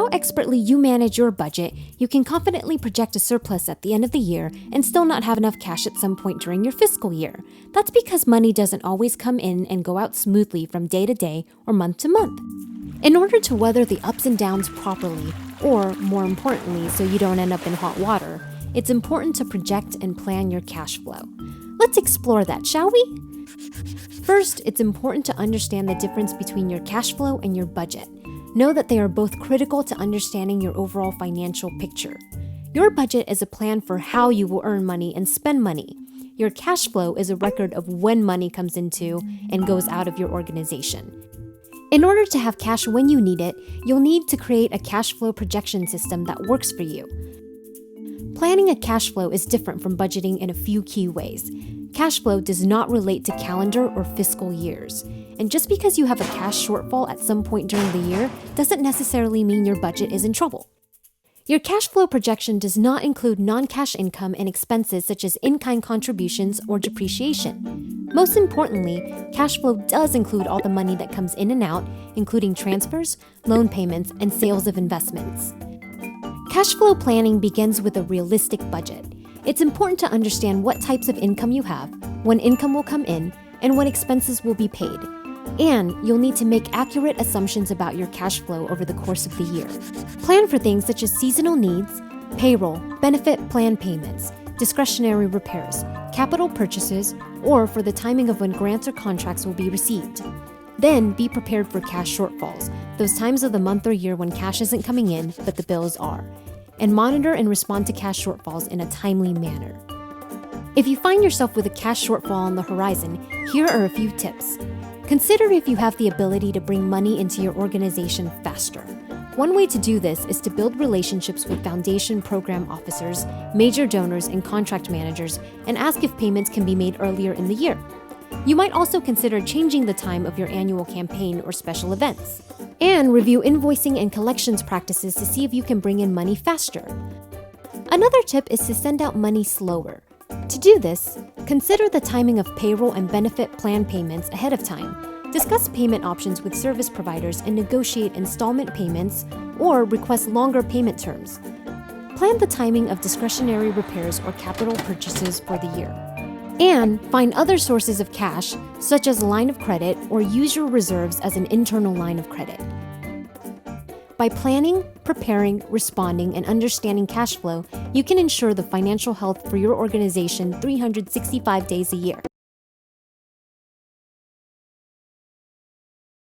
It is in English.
how expertly you manage your budget, you can confidently project a surplus at the end of the year and still not have enough cash at some point during your fiscal year. That's because money doesn't always come in and go out smoothly from day to day or month to month. In order to weather the ups and downs properly, or more importantly, so you don't end up in hot water, it's important to project and plan your cash flow. Let's explore that, shall we? First, it's important to understand the difference between your cash flow and your budget. Know that they are both critical to understanding your overall financial picture. Your budget is a plan for how you will earn money and spend money. Your cash flow is a record of when money comes into and goes out of your organization. In order to have cash when you need it, you'll need to create a cash flow projection system that works for you. Planning a cash flow is different from budgeting in a few key ways. Cash flow does not relate to calendar or fiscal years. And just because you have a cash shortfall at some point during the year doesn't necessarily mean your budget is in trouble. Your cash flow projection does not include non-cash income and expenses such as in-kind contributions or depreciation. Most importantly, cash flow does include all the money that comes in and out, including transfers, loan payments, and sales of investments. Cash flow planning begins with a realistic budget. It's important to understand what types of income you have, when income will come in, and when expenses will be paid. And you'll need to make accurate assumptions about your cash flow over the course of the year. Plan for things such as seasonal needs, payroll, benefit plan payments, discretionary repairs, capital purchases, or for the timing of when grants or contracts will be received. Then be prepared for cash shortfalls, those times of the month or year when cash isn't coming in, but the bills are. And monitor and respond to cash shortfalls in a timely manner. If you find yourself with a cash shortfall on the horizon, here are a few tips. Consider if you have the ability to bring money into your organization faster. One way to do this is to build relationships with foundation program officers, major donors, and contract managers, and ask if payments can be made earlier in the year. You might also consider changing the time of your annual campaign or special events. And review invoicing and collections practices to see if you can bring in money faster. Another tip is to send out money slower. To do this, consider the timing of payroll and benefit plan payments ahead of time. Discuss payment options with service providers and negotiate installment payments or request longer payment terms. Plan the timing of discretionary repairs or capital purchases for the year. And find other sources of cash, such as a line of credit, or use your reserves as an internal line of credit. By planning, preparing, responding, and understanding cash flow, you can ensure the financial health for your organization 365 days a year.